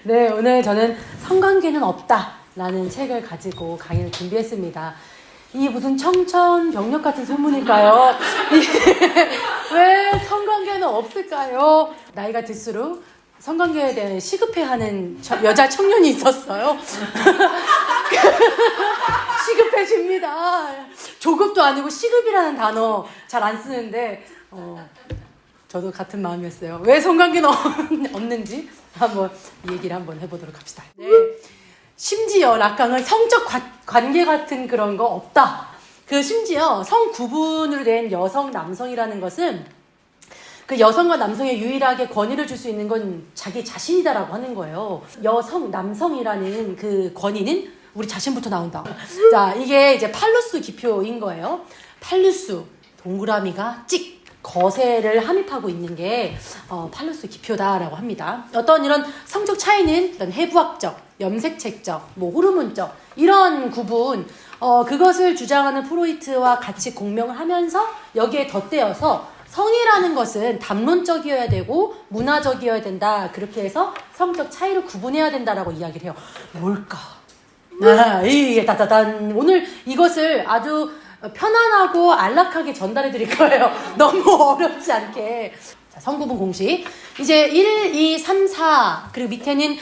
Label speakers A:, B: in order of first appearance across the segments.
A: 네, 오늘 저는 성관계는 없다라는 책을 가지고 강의를 준비했습니다. 이 무슨 청천벽력 같은 소문일까요? 왜 성관계는 없을까요? 나이가 들수록 성관계에 대해 시급해하는 여자 청년이 있었어요. 시급해집니다. 조급도 아니고 시급이라는 단어 잘 안 쓰는데 저도 같은 마음이었어요. 왜 성관계는 없는지 한번 이 얘기를 한번 해보도록 합시다. 네. 심지어 락강은 성적 관계 같은 그런 거 없다. 그 심지어 성 구분으로 된 여성, 남성이라는 것은 그 여성과 남성의 유일하게 권위를 줄 수 있는 건 자기 자신이다라고 하는 거예요. 여성, 남성이라는 그 권위는 우리 자신부터 나온다. 자, 이게 이제 팔루스 기표인 거예요. 팔루스, 동그라미가 찍. 거세를 함입하고 있는 게 팔루스 기표다라고 합니다. 어떤 이런 성적 차이는 어떤 해부학적, 염색체적, 호르몬적 이런 구분 그것을 주장하는 프로이트와 같이 공명을 하면서 여기에 덧대어서 성이라는 것은 담론적이어야 되고 문화적이어야 된다. 그렇게 해서 성적 차이를 구분해야 된다라고 이야기를 해요. 뭘까? 이게 따다단 오늘 이것을 아주 편안하고 안락하게 전달해 드릴 거예요. 너무 어렵지 않게. 자, 성구분 공식. 이제 1, 2, 3, 4 그리고 밑에는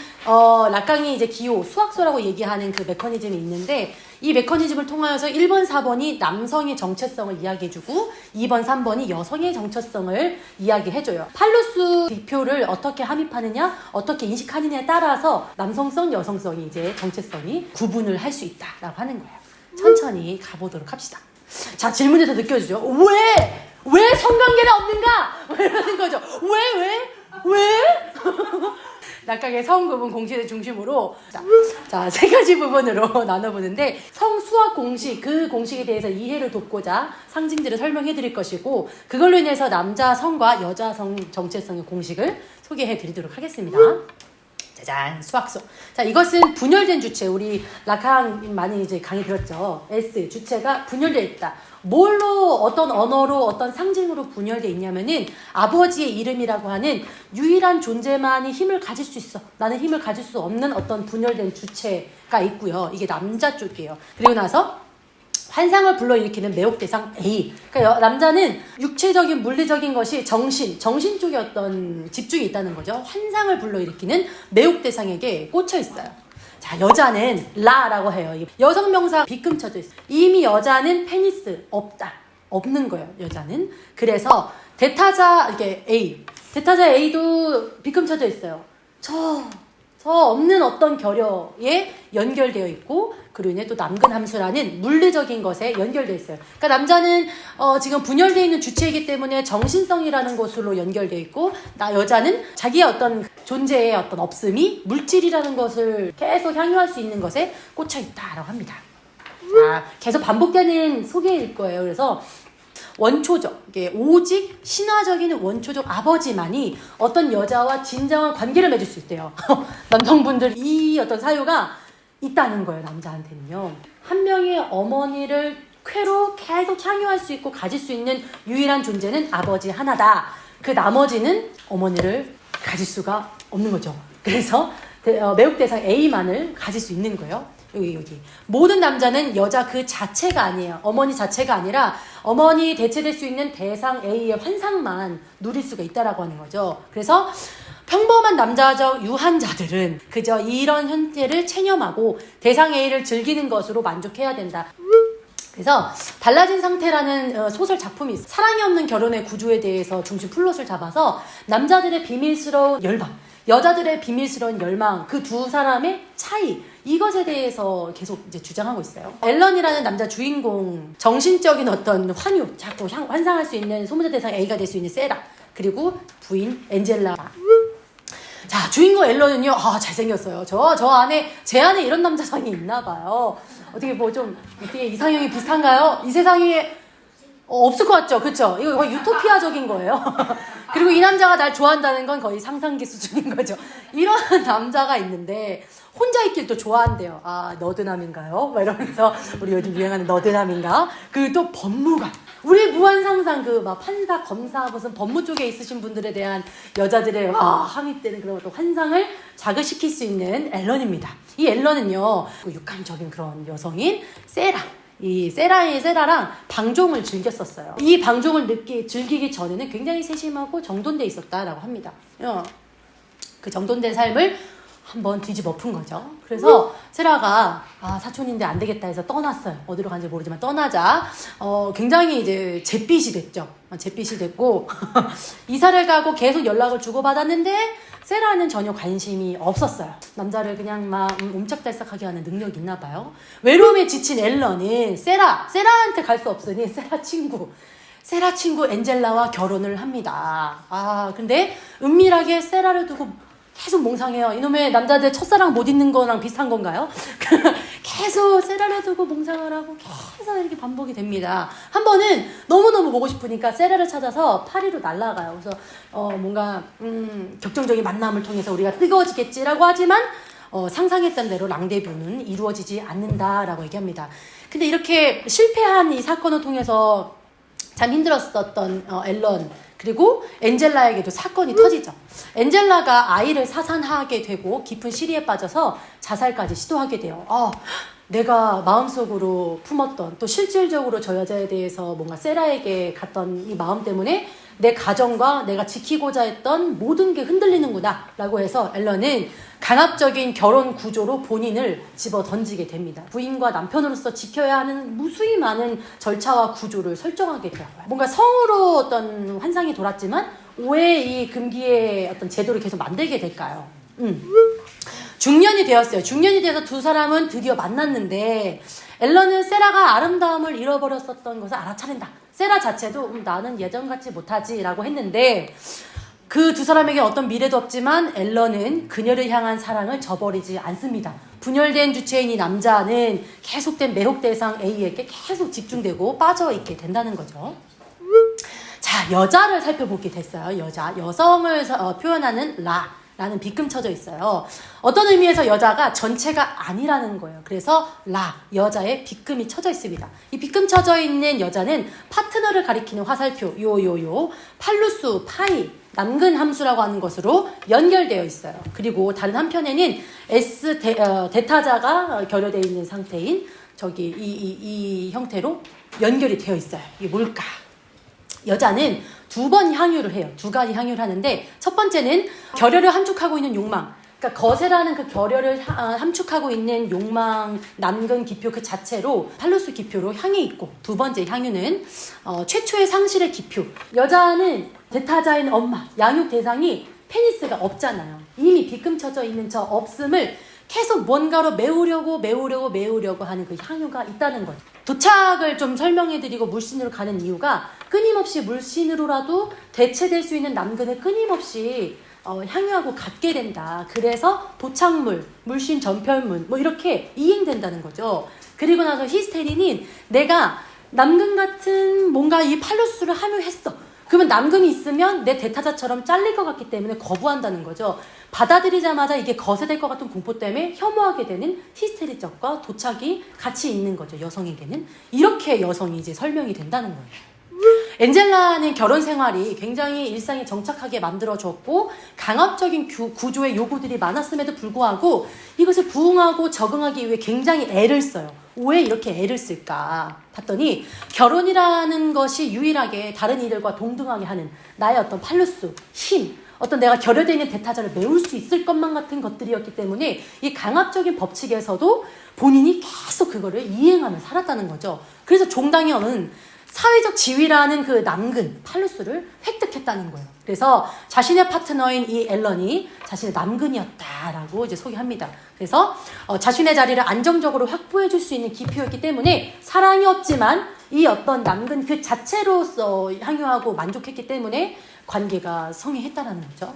A: 락강이 이제 기호, 수학소라고 얘기하는 그 메커니즘이 있는데 이 메커니즘을 통하여서 1번, 4번이 남성의 정체성을 이야기해주고 2번, 3번이 여성의 정체성을 이야기해줘요. 팔루스 기표를 어떻게 함입하느냐, 어떻게 인식하느냐에 따라서 남성성, 여성성이 이제 정체성이 구분을 할 수 있다라고 하는 거예요. 천천히 가보도록 합시다. 자, 질문에서 느껴지죠? 왜 성관계는 없는가? 이러는 거죠. 왜? 낙각의 성구분 공식을 중심으로 자, 세 가지 부분으로 나눠보는데 성수학 공식, 그 공식에 대해서 이해를 돕고자 상징들을 설명해 드릴 것이고 그걸로 인해서 남자 성과 여자 성 정체성의 공식을 소개해 드리도록 하겠습니다. 짜잔, 수학소. 자, 이것은 분열된 주체. 우리 락강 많이 이제 강의 들었죠. S, 주체가 분열되어 있다. 뭘로, 어떤 언어로, 어떤 상징으로 분열되어 있냐면은 아버지의 이름이라고 하는 유일한 존재만이 힘을 가질 수 있어. 나는 힘을 가질 수 없는 어떤 분열된 주체가 있고요. 이게 남자 쪽이에요. 그리고 나서 환상을 불러일으키는 매혹대상 A. 그러니까 남자는 육체적인 물리적인 것이 정신 쪽에 어떤 집중이 있다는 거죠. 환상을 불러일으키는 매혹대상에게 꽂혀 있어요. 자, 여자는 라라고 해요. 여성 명사 빗금 쳐져 있어요. 이미 여자는 페니스 없다. 없는 거예요. 여자는. 그래서 대타자 이렇게 A. 대타자 A도 빗금 쳐져 있어요. 저 없는 어떤 결여에 연결되어 있고 그리고 이제 또 남근 함수라는 물리적인 것에 연결되어 있어요. 그러니까 남자는 지금 분열되어 있는 주체이기 때문에 정신성이라는 것으로 연결되어 있고 여자는 자기의 어떤 존재의 어떤 없음이 물질이라는 것을 계속 향유할 수 있는 것에 꽂혀 있다라고 합니다. 자, 계속 반복되는 소개일 거예요. 그래서 원초적, 오직 신화적인 원초적 아버지만이 어떤 여자와 진정한 관계를 맺을 수 있대요. 남성분들 이 어떤 사유가 있다는 거예요. 남자한테는요. 한 명의 어머니를 쾌로 계속 향유할 수 있고 가질 수 있는 유일한 존재는 아버지 하나다. 그 나머지는 어머니를 가질 수가 없는 거죠. 그래서 매혹대상 A만을 가질 수 있는 거예요. 여기. 모든 남자는 여자 그 자체가 아니에요. 어머니 자체가 아니라 어머니 대체될 수 있는 대상 A의 환상만 누릴 수가 있다라고 하는 거죠. 그래서 평범한 남자적 유한자들은 그저 이런 형태를 체념하고 대상 A를 즐기는 것으로 만족해야 된다. 그래서 달라진 상태라는 소설 작품이 있어요. 사랑이 없는 결혼의 구조에 대해서 중심 플롯을 잡아서 남자들의 비밀스러운 열방, 여자들의 비밀스러운 열망, 그 두 사람의 차이, 이것에 대해서 계속 이제 주장하고 있어요. 앨런이라는 남자 주인공, 정신적인 어떤 환유, 자꾸 환상할 수 있는 소문자 대상 A가 될 수 있는 세라, 그리고 부인 엔젤라. 자, 주인공 앨런은요, 잘생겼어요. 제 안에 이런 남자상이 있나 봐요. 어떻게 이상형이 비슷한가요? 이 세상에 없을 것 같죠? 그쵸? 이거 거의 유토피아적인 거예요. 그리고 이 남자가 날 좋아한다는 건 거의 상상기 수준인 거죠. 이런 남자가 있는데 혼자 있길 또 좋아한대요. 너드남인가요? 막 이러면서 우리 요즘 유행하는 너드남인가? 그리고 또 법무관. 우리 무한 상상 그 막 판사, 검사, 무슨 법무 쪽에 있으신 분들에 대한 여자들의 함입되는 그런 어떤 환상을 자극시킬 수 있는 앨런입니다. 이 앨런은요, 그 육감적인 그런 여성인 세라. 이 세라랑 방종을 즐겼었어요. 이 방종을 즐기기 전에는 굉장히 세심하고 정돈돼 있었다라고 합니다. 그 정돈된 삶을 한번 뒤집어 푼 거죠. 그래서 세라가 사촌인데 안 되겠다 해서 떠났어요. 어디로 간지 모르지만 떠나자 굉장히 이제 잿빛이 됐죠. 잿빛이 됐고 이사를 가고 계속 연락을 주고받았는데 세라는 전혀 관심이 없었어요. 남자를 그냥 막 옴짝달싹하게 하는 능력이 있나 봐요. 외로움에 지친 앨런은 세라한테 갈 수 없으니 세라 친구 엔젤라와 결혼을 합니다. 근데 은밀하게 세라를 두고 계속 몽상해요. 이놈의 남자들 첫사랑 못 잊는 거랑 비슷한 건가요? 계속 세라를 두고 몽상을 하고 계속 이렇게 반복이 됩니다. 한 번은 너무너무 보고 싶으니까 세라를 찾아서 파리로 날아가요. 그래서 뭔가 격정적인 만남을 통해서 우리가 뜨거워지겠지라고 하지만 상상했던 대로 랑데뷰는 이루어지지 않는다라고 얘기합니다. 근데 이렇게 실패한 이 사건을 통해서 참 힘들었었던 앨런, 그리고 엔젤라에게도 사건이 터지죠. 엔젤라가 아이를 사산하게 되고 깊은 시리에 빠져서 자살까지 시도하게 돼요. 내가 마음속으로 품었던, 또 실질적으로 저 여자에 대해서 뭔가 세라에게 갔던 이 마음 때문에 내 가정과 내가 지키고자 했던 모든 게 흔들리는구나 라고 해서 앨런은 강압적인 결혼 구조로 본인을 집어 던지게 됩니다. 부인과 남편으로서 지켜야 하는 무수히 많은 절차와 구조를 설정하게 되고요. 뭔가 성으로 어떤 환상이 돌았지만 왜 이 금기의 어떤 제도를 계속 만들게 될까요? 중년이 되었어요. 중년이 돼서 두 사람은 드디어 만났는데 앨런은 세라가 아름다움을 잃어버렸었던 것을 알아차린다. 세라 자체도 나는 예전같이 못하지 라고 했는데 그 두 사람에게 어떤 미래도 없지만 앨런은 그녀를 향한 사랑을 저버리지 않습니다. 분열된 주체인 이 남자는 계속된 매혹 대상 A에게 계속 집중되고 빠져있게 된다는 거죠. 자, 여자를 살펴보게 됐어요. 여성을 표현하는 라는 빗금 쳐져 있어요. 어떤 의미에서 여자가 전체가 아니라는 거예요. 그래서 여자의 빗금이 쳐져 있습니다. 이 빗금 쳐져 있는 여자는 파트너를 가리키는 화살표 팔루스, 파이, 남근 함수라고 하는 것으로 연결되어 있어요. 그리고 다른 한편에는 대타자가 결여되어 있는 상태인 이 형태로 연결이 되어 있어요. 이게 뭘까? 여자는 두 번 향유를 해요. 두 가지 향유를 하는데 첫 번째는 결여를 함축하고 있는 욕망. 그러니까 거세라는 그 결여를 함축하고 있는 욕망, 남근 기표 그 자체로 팔루스 기표로 향이 있고, 두 번째 향유는 최초의 상실의 기표. 여자는 대타자인 엄마, 양육 대상이 페니스가 없잖아요. 이미 빗금 쳐져 있는 저 없음을 계속 뭔가로 메우려고 하는 그 향유가 있다는 거죠. 도착을 좀 설명해드리고 물씬으로 가는 이유가 끊임없이 물씬으로라도 대체될 수 있는 남근을 끊임없이 향유하고 갖게 된다. 그래서 도착물, 물씬 전편문 이렇게 이행된다는 거죠. 그리고 나서 히스테린은 내가 남근 같은 뭔가 이 팔루스를 함유했어. 그러면 남근이 있으면 내 대타자처럼 잘릴 것 같기 때문에 거부한다는 거죠. 받아들이자마자 이게 거세될 것 같은 공포 때문에 혐오하게 되는 히스테리적과 도착이 같이 있는 거죠. 여성에게는. 이렇게 여성이 이제 설명이 된다는 거예요. 엔젤라는 결혼 생활이 굉장히 일상에 정착하게 만들어줬고 강압적인 구조의 요구들이 많았음에도 불구하고 이것을 부응하고 적응하기 위해 굉장히 애를 써요. 왜 이렇게 애를 쓸까 봤더니 결혼이라는 것이 유일하게 다른 이들과 동등하게 하는 나의 어떤 팔루스, 힘, 어떤 내가 결여되어 있는 대타자를 메울 수 있을 것만 같은 것들이었기 때문에 이 강압적인 법칙에서도 본인이 계속 그거를 이행하며 살았다는 거죠. 그래서 종당형은 사회적 지위라는 그 남근, 팔루스를 획득했다는 거예요. 그래서 자신의 파트너인 이 앨런이 자신의 남근이었다라고 이제 소개합니다. 그래서 자신의 자리를 안정적으로 확보해 줄 수 있는 기표였기 때문에 사랑이 없지만 이 어떤 남근 그 자체로서 향유하고 만족했기 때문에 관계가 성행했다라는 거죠.